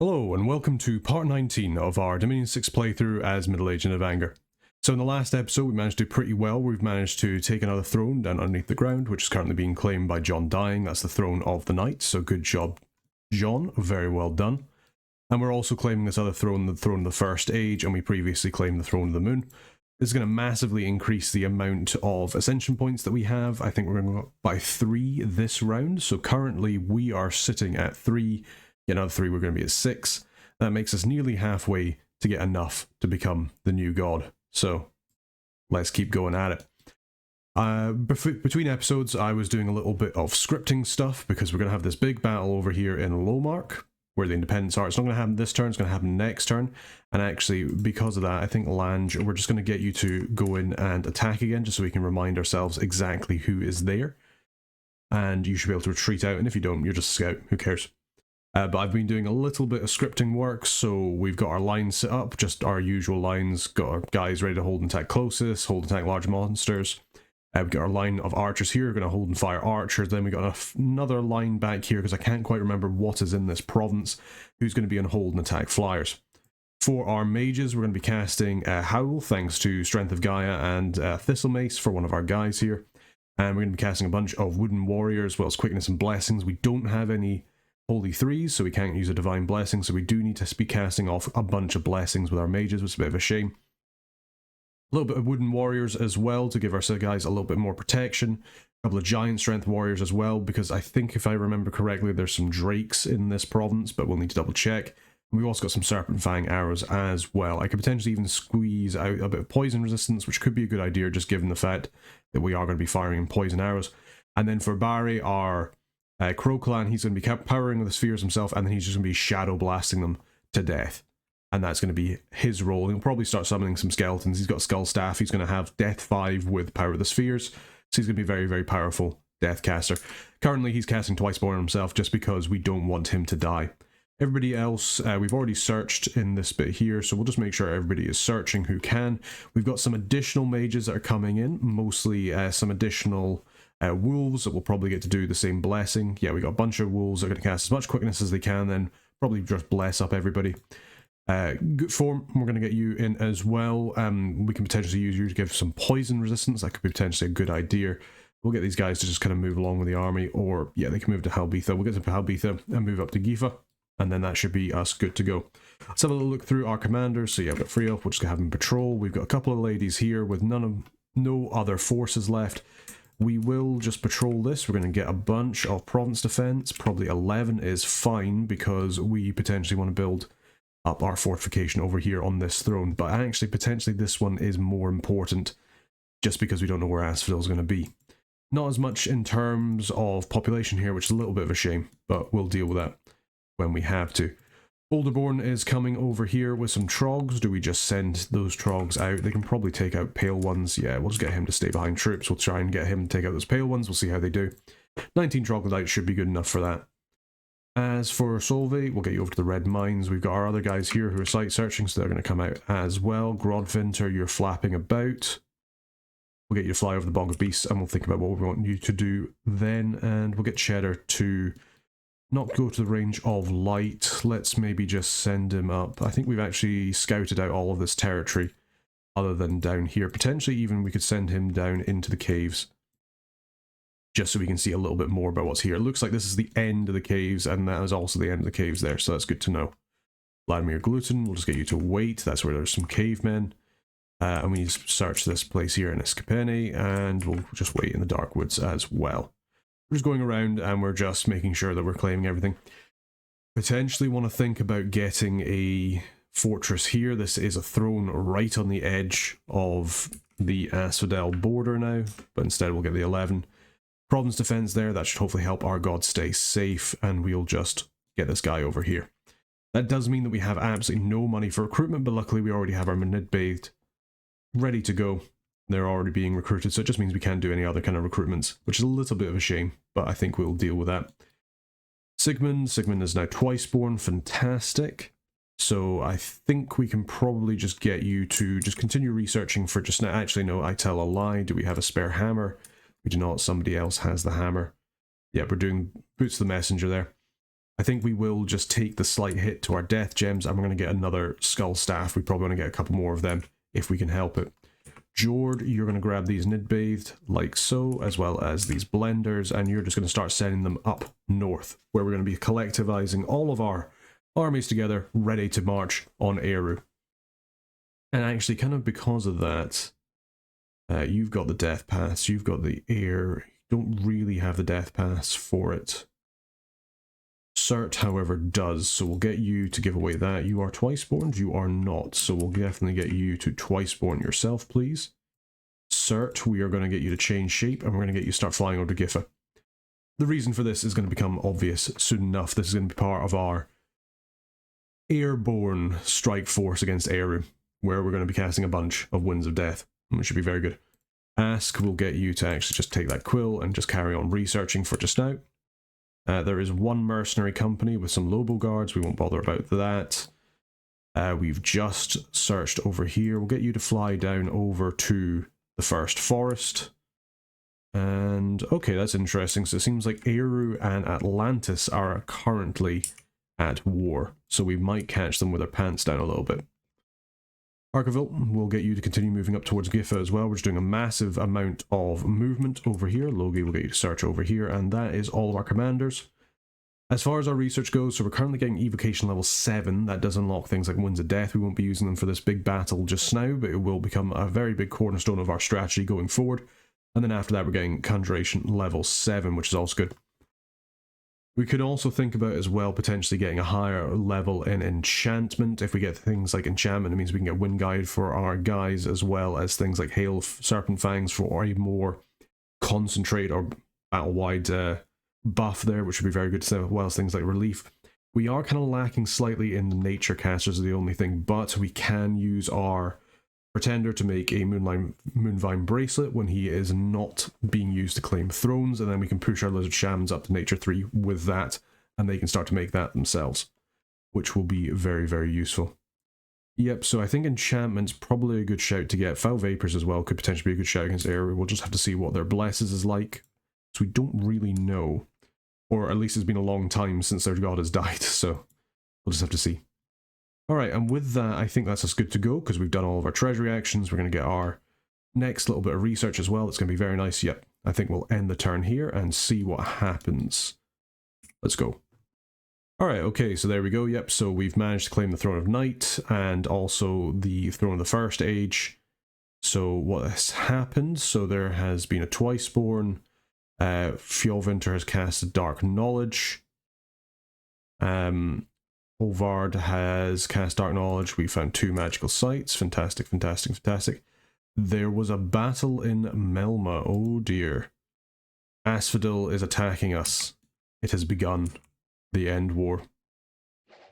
Hello and welcome to part 19 of our Dominion 6 playthrough as Middle-aged Nidavangr. So in the last episode we managed to do pretty well. We've managed to take another throne down underneath the ground, which is currently being claimed by John Dying. That's the throne of the night, so good job John, very well done. And we're also claiming this other throne, the throne of the First Age, and we previously claimed the throne of the moon. This is going to massively increase the amount of ascension points that we have. I think we're going to go up by 3 this round, so currently we are sitting at 3. Get another 3, we're going to be at 6. That makes us nearly halfway to get enough to become the new god. So let's keep going at it. Between episodes, I was doing a little bit of scripting stuff because we're going to have this big battle over here in Lowmark, where the independents are. It's not going to happen this turn, it's going to happen next turn. And actually, because of that, I think Lange, we're just going to get you to go in and attack again, just so we can remind ourselves exactly who is there. And you should be able to retreat out, and if you don't, you're just a scout, who cares? But I've been doing a little bit of scripting work, so we've got our lines set up, just our usual lines, got our guys ready to hold and attack closest, hold and attack large monsters. We've got our line of archers here, going to hold and fire archers, then we've got another line back here, because I can't quite remember what is in this province, who's going to be on hold and attack flyers. For our mages, we're going to be casting Howl, thanks to Strength of Gaia and Thistle Mace for one of our guys here. And we're going to be casting a bunch of Wooden Warriors, as well as Quickness and Blessings. We don't have any Holy 3s, so we can't use a Divine Blessing, so we do need to be casting off a bunch of blessings with our mages, which is a bit of a shame. A little bit of Wooden Warriors as well, to give our guys a little bit more protection. A couple of Giant Strength Warriors as well, because I think, if I remember correctly, there's some Drakes in this province, but we'll need to double check. And we've also got some Serpent Fang arrows as well. I could potentially even squeeze out a bit of poison resistance, which could be a good idea, just given the fact that we are going to be firing poison arrows. And then for Barry, our Crow Clan, he's going to be powering the spheres himself, and then he's just going to be shadow blasting them to death. And that's going to be his role. He'll probably start summoning some skeletons. He's got Skull Staff. He's going to have Death 5 with Power of the Spheres. So he's going to be a very, very powerful Death caster. Currently, he's casting Twiceborn on himself just because we don't want him to die. Everybody else, we've already searched in this bit here, so we'll just make sure everybody is searching who can. We've got some additional mages that are coming in, mostly some additional wolves that will probably get to do the same blessing. Yeah, we got a bunch of wolves that are going to cast as much quickness as they can, then probably just bless up everybody. Good form, we're going to get you in as well. We can potentially use you to give some poison resistance. That could be potentially a good idea. We'll get these guys to just kind of move along with the army, or yeah, they can move to Halbitha. We'll get to Halbitha and move up to Gifa, and then that should be us good to go. Let's have a little look through our commanders. So yeah, we've got Freelf, we're just going to have him patrol. We've got a couple of ladies here with no other forces left. We will just patrol this. We're going to get a bunch of province defense. Probably 11 is fine, because we potentially want to build up our fortification over here on this throne. But actually, potentially this one is more important, just because we don't know where Asphodel is going to be. Not as much in terms of population here, which is a little bit of a shame, but we'll deal with that when we have to. Boulderborn is coming over here with some trogs. Do we just send those trogs out? They can probably take out pale ones. Yeah, we'll just get him to stay behind troops. We'll try and get him to take out those pale ones. We'll see how they do. 19 troglodytes should be good enough for that. As for Solveig, we'll get you over to the Red Mines. We've got our other guys here who are site searching, so they're going to come out as well. Grodvinter, you're flapping about. We'll get you to fly over the Bog of Beasts, and we'll think about what we want you to do then. And we'll get Cheddar to not go to the range of light. Let's maybe just send him up. I think we've actually scouted out all of this territory other than down here. Potentially even we could send him down into the caves, just so we can see a little bit more about what's here. It looks like this is the end of the caves, and that is also the end of the caves there, so that's good to know. Vladimir Gluten, we'll just get you to wait. That's where there's some cavemen. And we need to search this place here in Escapene, and we'll just wait in the dark woods as well. We're just going around and we're just making sure that we're claiming everything. Potentially want to think about getting a fortress here. This is a throne right on the edge of the Asphodel border now, but instead we'll get the 11. Province defense there, that should hopefully help our god stay safe, and we'll just get this guy over here. That does mean that we have absolutely no money for recruitment, but luckily we already have our Manid-bathed ready to go. They're already being recruited, so it just means we can't do any other kind of recruitments, which is a little bit of a shame, but I think we'll deal with that. Sigmund is now Twiceborn, fantastic. So I think we can probably just get you to just continue researching for just now. Actually, no, I tell a lie. Do we have a spare hammer? We do not. Somebody else has the hammer. Yeah, we're doing Boots the Messenger there. I think we will just take the slight hit to our death gems, and we're going to get another skull staff. We probably want to get a couple more of them if we can help it. Jord, you're going to grab these nid-bathed, like so, as well as these blenders, and you're just going to start sending them up north, where we're going to be collectivizing all of our armies together, ready to march on Eru. And actually, kind of because of that, you've got the death pass, you've got the air, you don't really have the death pass for it. Cert, however, does, so we'll get you to give away that. You are twice-born, you are not, so we'll definitely get you to twice-born yourself, please. Cert, we are going to get you to change shape, and we're going to get you to start flying over to Gifa. The reason for this is going to become obvious soon enough. This is going to be part of our airborne strike force against Eru, where we're going to be casting a bunch of Winds of Death, which should be very good. Ask will get you to actually just take that quill and just carry on researching for just now. There is one mercenary company with some Lobo guards. We won't bother about that. We've just searched over here. We'll get you to fly down over to the first forest. And okay, that's interesting. So it seems like Eru and Atlantis are currently at war. So we might catch them with their pants down a little bit. Archiville will get you to continue moving up towards Gifa as well. We're just doing a massive amount of movement over here. Logi will get you to search over here, and that is all of our commanders. As far as our research goes, so we're currently getting evocation level 7. That does unlock things like Winds of Death. We won't be using them for this big battle just now, but it will become a very big cornerstone of our strategy going forward. And then after that, we're getting Conjuration level 7, which is also good. We could also think about as well potentially getting a higher level in enchantment. If we get things like enchantment, it means we can get Wind Guide for our guys, as well as things like Hail Serpent Fangs for a more concentrate or battle-wide buff there, which would be very good, as well as things like Relief. We are kind of lacking slightly in the Nature Casters, is the only thing, but we can use our Pretender to make a Moonvine Bracelet when he is not being used to claim thrones, and then we can push our Lizard Shamans up to Nature 3 with that, and they can start to make that themselves, which will be very, very useful. Yep, so I think Enchantment's probably a good shout to get. Foul Vapors as well could potentially be a good shout against Eru. We'll just have to see what their Blesses is like, so we don't really know. Or at least it's been a long time since their god has died, so we'll just have to see. Alright, and with that, I think that's us good to go, because we've done all of our treasury actions. We're going to get our next little bit of research as well. It's going to be very nice. Yep, I think we'll end the turn here and see what happens. Let's go. Alright, okay, so there we go. Yep, so we've managed to claim the Throne of Night, and also the Throne of the First Age. So what has happened? So there has been a Twiceborn. Fjolvinter has casted Dark Knowledge. Olvard has cast Dark Knowledge. We found 2 magical sites. Fantastic, fantastic, fantastic. There was a battle in Melma. Oh dear. Asphodel is attacking us. It has begun. The end war.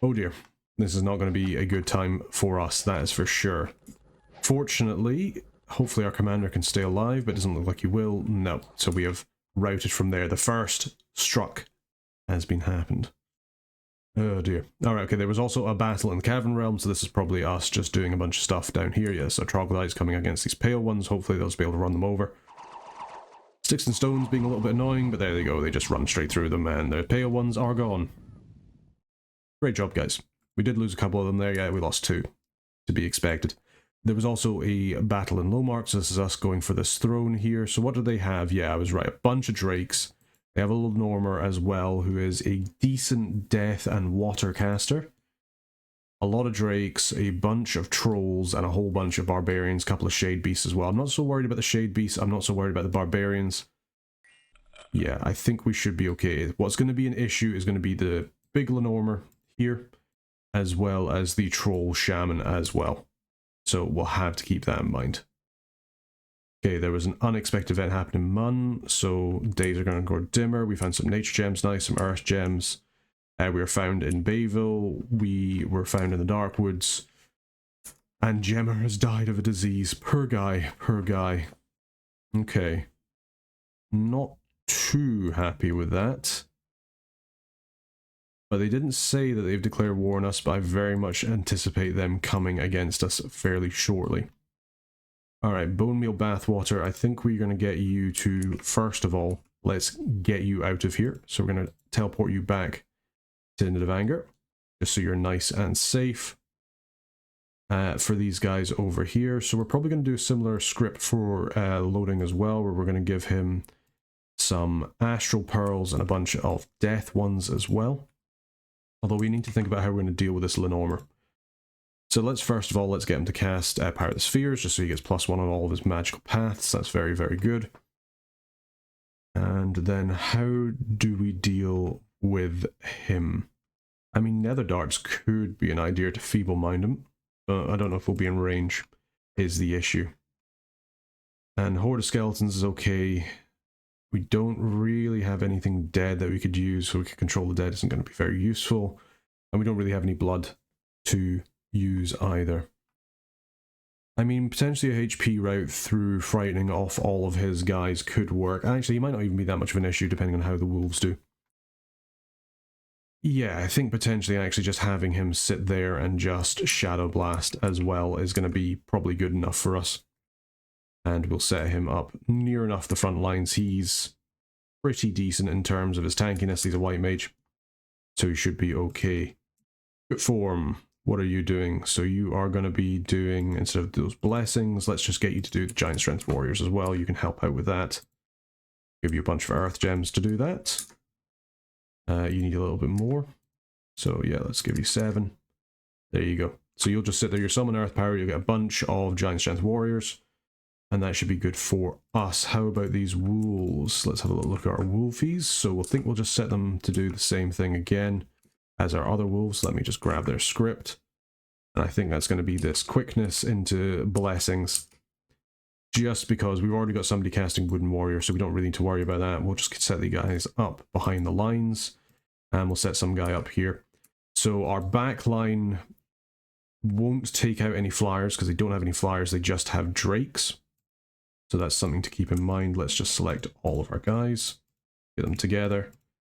Oh dear. This is not going to be a good time for us, that is for sure. Fortunately, hopefully our commander can stay alive, but it doesn't look like he will. No. So we have routed from there. The first struck has been happened. Oh dear. Alright, okay, there was also a battle in the Cavern Realm, so this is probably us just doing a bunch of stuff down here. Yes, our troglodytes coming against these pale ones. Hopefully they'll just be able to run them over. Sticks and stones being a little bit annoying, but there they go. They just run straight through them, and the pale ones are gone. Great job, guys. We did lose a couple of them there. Yeah, we lost 2. To be expected. There was also a battle in Lomark, so this is us going for this throne here. So what do they have? Yeah, I was right. A bunch of drakes. They have a little Normer as well, who is a decent death and water caster. A lot of drakes, a bunch of trolls, and a whole bunch of barbarians, a couple of shade beasts as well. I'm not so worried about the shade beasts, I'm not so worried about the barbarians. Yeah, I think we should be okay. What's going to be an issue is going to be the big Lenormand here, as well as the troll shaman as well. So we'll have to keep that in mind. Okay, there was an unexpected event happening in Mun, so days are going to go dimmer. We found some nature gems, nice, some earth gems. We were found in Bayville, we were found in the Dark Woods, and Gemma has died of a disease. Poor guy, poor guy. Okay. Not too happy with that. But they didn't say that they've declared war on us, but I very much anticipate them coming against us fairly shortly. Alright, bone meal bathwater. I think we're going to get you to, first of all, let's get you out of here. So we're going to teleport you back to Nidavangr, just so you're nice and safe. For these guys over here. So we're probably going to do a similar script for loading as well, where we're going to give him some astral pearls and a bunch of death ones as well. Although we need to think about how we're going to deal with this Lenormor. So let's first of all, let's get him to cast Power of the Spheres, just so he gets +1 on all of his magical paths. That's very, very good. And then how do we deal with him? I mean, Nether Darts could be an idea to feeble-mind him. I don't know if we'll be in range, is the issue. And Horde of Skeletons is okay. We don't really have anything dead that we could use, so we could control the dead isn't going to be very useful. And we don't really have any blood to use either. I mean, potentially a HP route through frightening off all of his guys could work. Actually, he might not even be that much of an issue, depending on how the wolves do. Yeah, I think potentially actually just having him sit there and just Shadow Blast as well is going to be probably good enough for us. And we'll set him up near enough the front lines. He's pretty decent in terms of his tankiness. He's a white mage, so he should be okay. Good form, what are you doing? So you are going to be doing, instead of those blessings, let's just get you to do the Giant Strength Warriors as well. You can help out with that. Give you a bunch of Earth Gems to do that. You need a little bit more. So yeah, let's give you 7. There you go. So you'll just sit there, you'll summon Earth Power, you'll get a bunch of Giant Strength Warriors, and that should be good for us. How about these wolves? Let's have a little look at our wolfies. So we'll just set them to do the same thing again as our other wolves. Let me just grab their script. And I think that's going to be this quickness into blessings. Just because we've already got somebody casting Wooden Warrior, so we don't really need to worry about that. We'll just set the guys up behind the lines. And we'll set some guy up here. So our back line won't take out any flyers because they don't have any flyers, they just have drakes. So that's something to keep in mind. Let's just select all of our guys, get them together,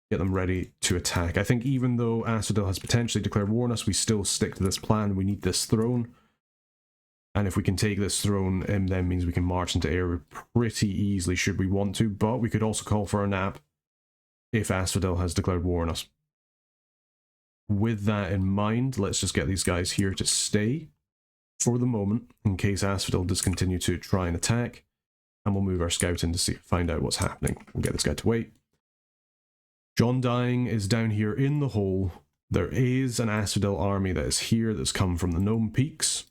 get them ready to attack. I think even though Asphodel has potentially declared war on us, we still stick to this plan. We need this throne. And if we can take this throne, it then means we can march into area pretty easily should we want to. But we could also call for a nap if Asphodel has declared war on us. With that in mind, let's just get these guys here to stay for the moment, in case Asphodel does continue to try and attack. And we'll move our scout in to find out what's happening. We'll get this guy to wait. John Dying is down here in the hole. There is an Asphodel army that is here that's come from the Gnome Peaks.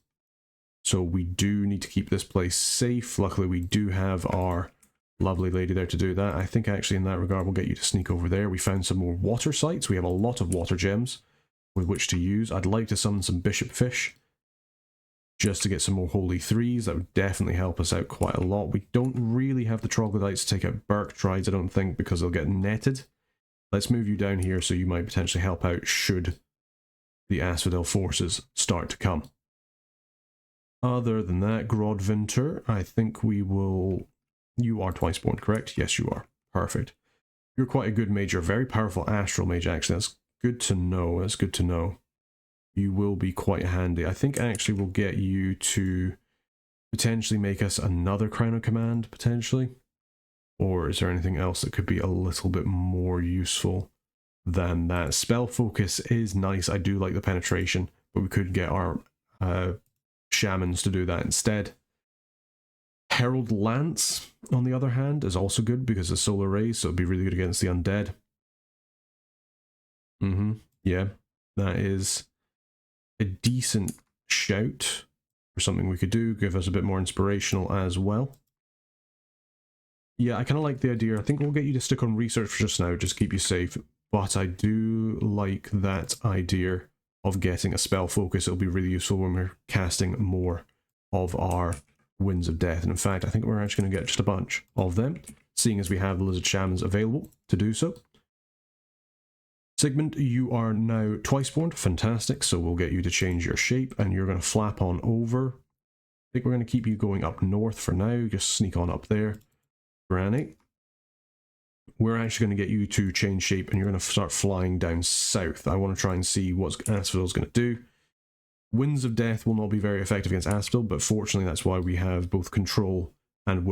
So we do need to keep this place safe. Luckily, we do have our lovely lady there to do that. I think actually in that regard, we'll get you to sneak over there. We found some more water sites. We have a lot of water gems with which to use. I'd like to summon some bishop fish just to get some more holy 3s. That would definitely help us out quite a lot. We don't really have the troglodytes to take out Berktrides, I don't think, because they'll get netted. Let's move you down here so you might potentially help out should the Asphodel forces start to come. Other than that, Grodvinter, I think we will... You are twice born, correct? Yes, you are. Perfect. You're quite a good mage. You're a very powerful astral mage, actually. That's good to know. That's good to know. You will be quite handy. I think actually we'll get you to potentially make us another Crown of Command, potentially. Or is there anything else that could be a little bit more useful than that? Spell Focus is nice. I do like the penetration, but we could get our shamans to do that instead. Herald Lance, on the other hand, is also good because of solar rays, so it'd be really good against the undead. Yeah, that is a decent shout for something we could do, give us a bit more inspirational as well. Yeah, I kind of like the idea. I think we'll get you to stick on research for just now, just keep you safe. But I do like that idea of getting a spell focus. It'll be really useful when we're casting more of our Winds of Death. And in fact, I think we're actually going to get just a bunch of them, seeing as we have the Lizard Shamans available to do so. Sigmund, you are now twice born. Fantastic. So we'll get you to change your shape and you're going to flap on over. I think we're going to keep you going up north for now. Just sneak on up there. Granny. We're actually going to get you to change shape and you're going to start flying down south. I want to try and see what Asphodel's going to do. Winds of Death will not be very effective against Asphodel, but fortunately that's why we have both Control and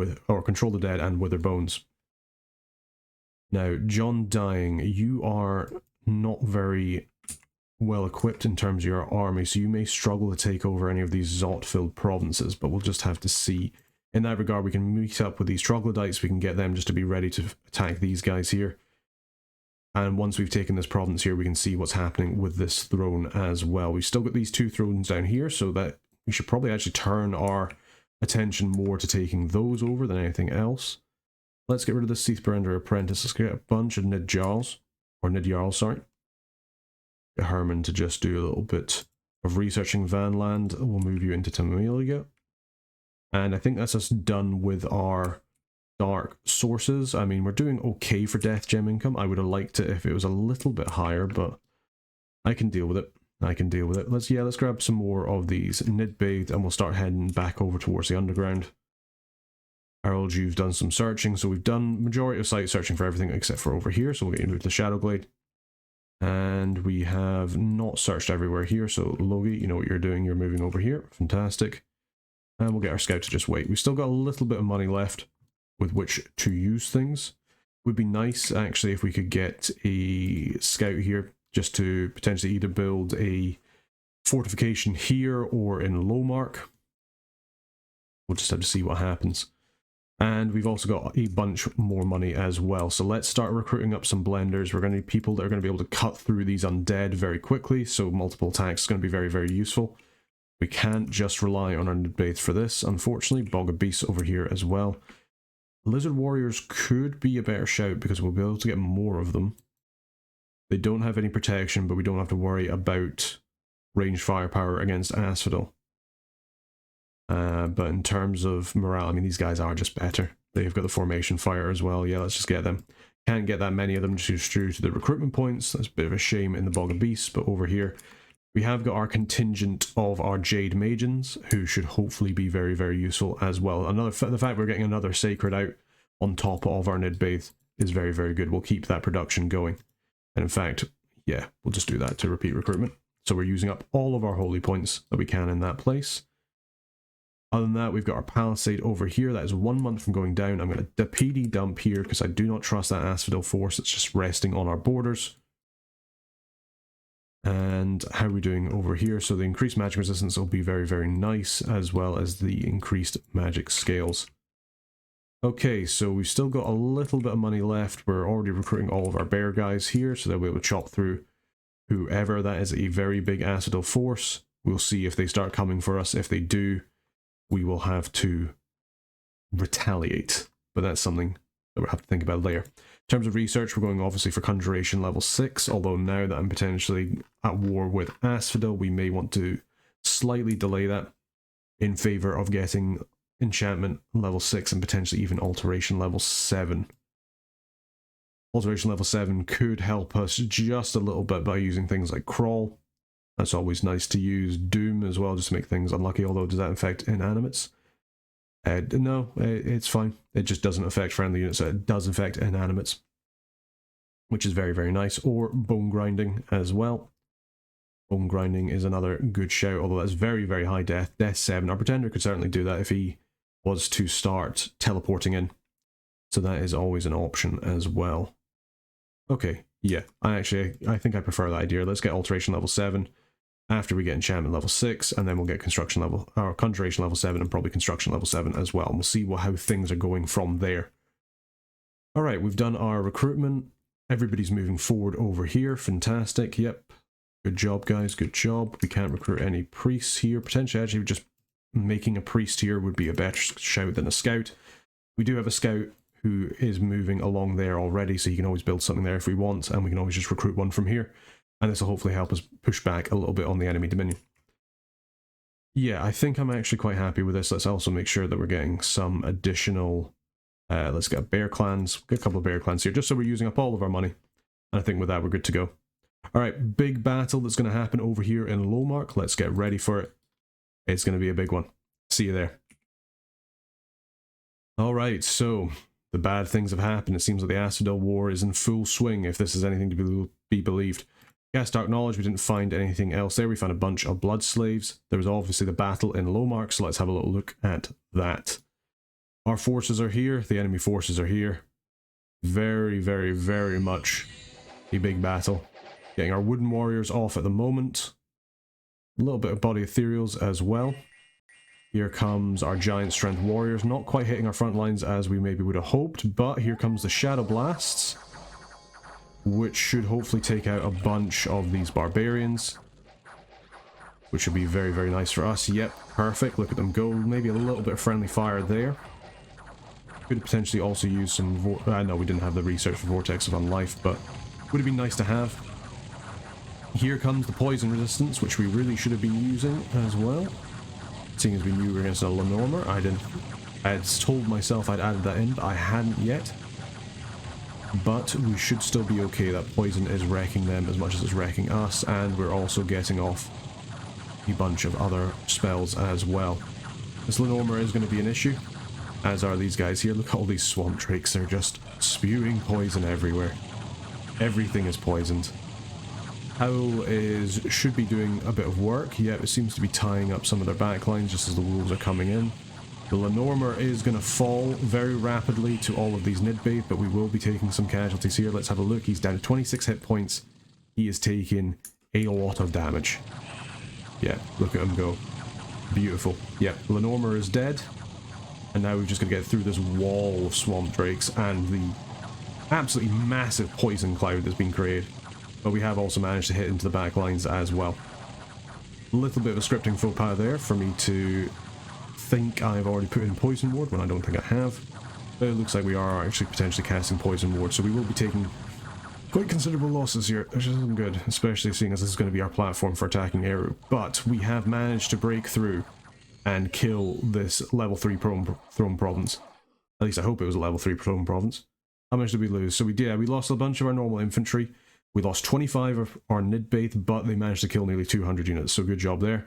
Control the Dead and Wither Bones. Now, John Dying, you are not very well equipped in terms of your army, so you may struggle to take over any of these Zot-filled provinces, but we'll just have to see. In that regard, we can meet up with these troglodytes, we can get them just to be ready to attack these guys here. And once we've taken this province here, we can see what's happening with this throne as well. We've still got these 2 thrones down here, so that we should probably actually turn our attention more to taking those over than anything else. Let's get rid of the Seathbrander apprentice. Let's get a bunch of Nid Jarls, or Nid Jarls, sorry. Get Herman to just do a little bit of researching Vanland. We'll move you into Tamelia. And I think that's us done with our dark sources. I mean, we're doing okay for death gem income. I would have liked it if it was a little bit higher, but I can deal with it. I can deal with it. Let's grab some more of these Nid-bathed and we'll start heading back over towards the underground. Harold, you've done some searching, so we've done majority of site searching for everything except for over here, so we'll get you moved to Shadowglade. And we have not searched everywhere here, so Logie, you know what you're doing, you're moving over here. Fantastic. And we'll get our scout to just wait. We've still got a little bit of money left with which to use things. Would be nice actually if we could get a scout here just to potentially either build a fortification here or in Lowmark. We'll just have to see what happens. And we've also got a bunch more money as well. So let's start recruiting up some blenders. We're going to need people that are going to be able to cut through these undead very quickly. So multiple attacks is going to be very, very useful. We can't just rely on our Nid-bathed for this, unfortunately. Bog of Beasts over here as well. Lizard Warriors could be a better shout because we'll be able to get more of them. They don't have any protection, but we don't have to worry about ranged firepower against Asphodel. But in terms of morale, I mean, these guys are just better. They've got the formation fire as well. Yeah, let's just get them. Can't get that many of them just due to the recruitment points. That's a bit of a shame in the Bog of Beasts, but over here we have got our contingent of our Jade Magians, who should hopefully be very, very useful as well. The fact we're getting another Sacred out on top of our Nid-bathed is very, very good. We'll keep that production going. And in fact, yeah, we'll just do that to repeat recruitment. So we're using up all of our holy points that we can in that place. Other than that, we've got our Palisade over here. That is 1 month from going down. I'm going to PD dump here because I do not trust that Asphodel force. It's just resting on our borders. And how are we doing over here? So the increased magic resistance will be very, very nice, as well as the increased magic scales. Okay, so we've still got a little bit of money left. We're already recruiting all of our bear guys here, so they'll be able to chop through whoever. That is a very big Asphodel force. We'll see if they start coming for us. If they do, we will have to retaliate. But that's something that we'll have to think about later. In terms of research, we're going obviously for Conjuration level 6, although now that I'm potentially at war with Asphodel, we may want to slightly delay that in favour of getting Enchantment level 6 and potentially even Alteration level 7. Alteration level 7 could help us just a little bit by using things like Crawl. That's always nice to use. Doom as well, just to make things unlucky, although does that affect inanimates? No, it's fine. It just doesn't affect friendly units, so it does affect inanimates, which is very, very nice. Or Bone Grinding as well. Bone Grinding is another good shout, although that's very, very high death. Death 7. Our Pretender could certainly do that if he was to start teleporting in. So that is always an option as well. Okay, yeah, I think I prefer that idea. Let's get Alteration level 7. After we get Enchantment level 6, and then we'll get Construction level, or Conjuration level 7, and probably Construction level 7 as well. And we'll see how things are going from there. Alright, we've done our recruitment. Everybody's moving forward over here. Fantastic, yep. Good job, guys, good job. We can't recruit any priests here. Potentially, actually, just making a priest here would be a better shout than a scout. We do have a scout who is moving along there already, so you can always build something there if we want, and we can always just recruit one from here. And this will hopefully help us push back a little bit on the enemy dominion. Yeah, I think I'm actually quite happy with this. Let's also make sure that we're getting some additional... let's get bear clans. Get a couple of bear clans here, just so we're using up all of our money. And I think with that, we're good to go. Alright, big battle that's going to happen over here in Lowmark. Let's get ready for it. It's going to be a big one. See you there. Alright, so... the bad things have happened. It seems like the Asphodel War is in full swing, if this is anything to be believed. Cast Dark Knowledge, we didn't find anything else there. We found a bunch of blood slaves. There was obviously the battle in Lowmark, so let's have a little look at that. Our forces are here. The enemy forces are here. Very, very, very much a big battle. Getting our wooden warriors off at the moment. A little bit of body ethereals as well. Here comes our giant strength warriors, not quite hitting our front lines as we maybe would have hoped, but here comes the shadow blasts, which should hopefully take out a bunch of these barbarians, which would be very, very nice for us. Yep, perfect. Look at them go. Maybe a little bit of friendly fire there. Could potentially also use some... no, we didn't have the research for Vortex of Unlife, but would have been nice to have. Here comes the poison resistance, which we really should have been using as well. Seeing as we knew we were against a Lenormand, I had told myself I'd added that in, but I hadn't yet. But we should still be okay. That poison is wrecking them as much as it's wrecking us, and we're also getting off a bunch of other spells as well. This Lenormand is going to be an issue, as are these guys here. Look at all these swamp drakes. They're just spewing poison everywhere. Everything is poisoned. Howl should be doing a bit of work. Yep, it seems to be tying up some of their backlines just as the wolves are coming in. The Lenormand is going to fall very rapidly to all of these Nidbait, but we will be taking some casualties here. Let's have a look. He's down to 26 hit points. He is taking a lot of damage. Yeah, look at him go. Beautiful. Yep, Lenormand is dead. And now we've just got to get through this wall of swamp drakes and the absolutely massive poison cloud that's been created. But we have also managed to hit into the back lines as well. A little bit of a scripting faux pas there for me to think I've already put in Poison Ward when I don't think I have. But it looks like we are actually potentially casting Poison Ward, so we will be taking quite considerable losses here, which isn't good, especially seeing as this is going to be our platform for attacking Eru. But we have managed to break through and kill this level 3 Throne Province. At least I hope it was a level 3 Throne Province. How much did we lose? So we lost a bunch of our normal infantry. We lost 25 of our Nidbait, but they managed to kill nearly 200 units, so good job there.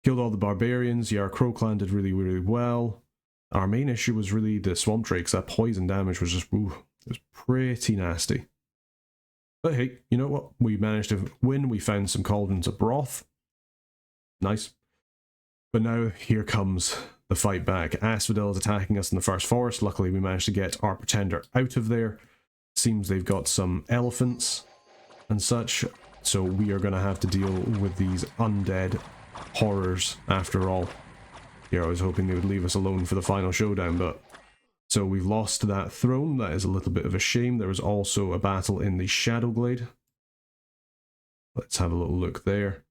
Killed all the barbarians. Yeah, our Crow Clan did really, really well. Our main issue was really the swamp drakes. That poison damage was just, ooh, it was pretty nasty. But hey, you know what? We managed to win. We found some cauldrons of broth. Nice. But now, here comes the fight back. Asphodel is attacking us in the first forest. Luckily, we managed to get our Pretender out of there. Seems they've got some elephants and such, so we are going to have to deal with these undead horrors after all. Here, I was hoping they would leave us alone for the final showdown, but... So we've lost that throne. That is a little bit of a shame. There was also a battle in the Shadowglade. Let's have a little look there.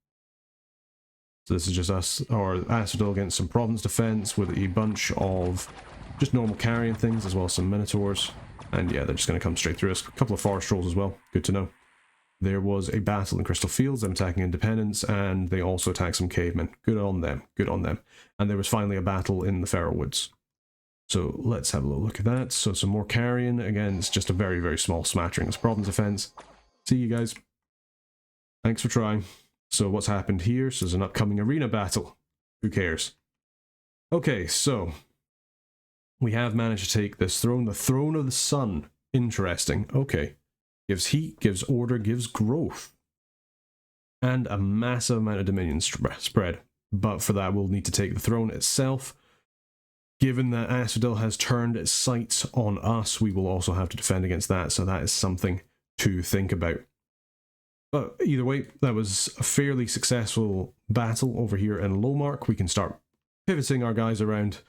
So this is just us, or Asphodel against some Province Defense with a bunch of just normal carrying things, as well as some Minotaurs. And yeah, they're just going to come straight through us. A couple of Forest Trolls as well. Good to know. There was a battle in Crystal Fields, them attacking Independence, and they also attacked some cavemen. Good on them, good on them. And there was finally a battle in the Feral Woods. So let's have a little look at that. So some more carrying. Again, it's just a very, very small smattering. It's Province Defense. See you guys. Thanks for trying. So what's happened here? So there's an upcoming arena battle. Who cares? Okay, so we have managed to take this throne. The Throne of the Sun. Interesting. Okay. Gives heat, gives order, gives growth. And a massive amount of dominion spread. But for that, we'll need to take the throne itself. Given that Asphodel has turned its sights on us, we will also have to defend against that. So that is something to think about. But either way, that was a fairly successful battle over here in Lowmark. We can start pivoting our guys around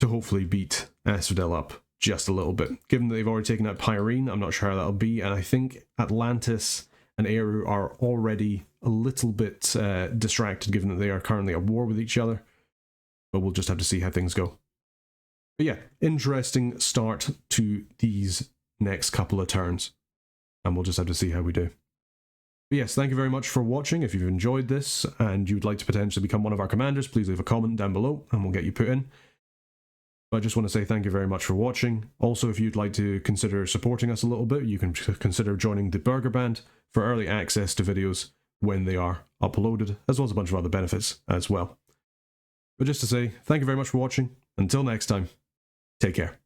to hopefully beat Asphodel up just a little bit. Given that they've already taken out Pyrene, I'm not sure how that'll be, and I think Atlantis and Eru are already a little bit distracted, given that they are currently at war with each other. But we'll just have to see how things go. But yeah, interesting start to these next couple of turns, and we'll just have to see how we do. But yes, thank you very much for watching. If you've enjoyed this and you'd like to potentially become one of our commanders, please leave a comment down below and we'll get you put in. But I just want to say thank you very much for watching. Also, if you'd like to consider supporting us a little bit, you can consider joining the Burger Band for early access to videos when they are uploaded, as well as a bunch of other benefits as well. But just to say, thank you very much for watching. Until next time, take care.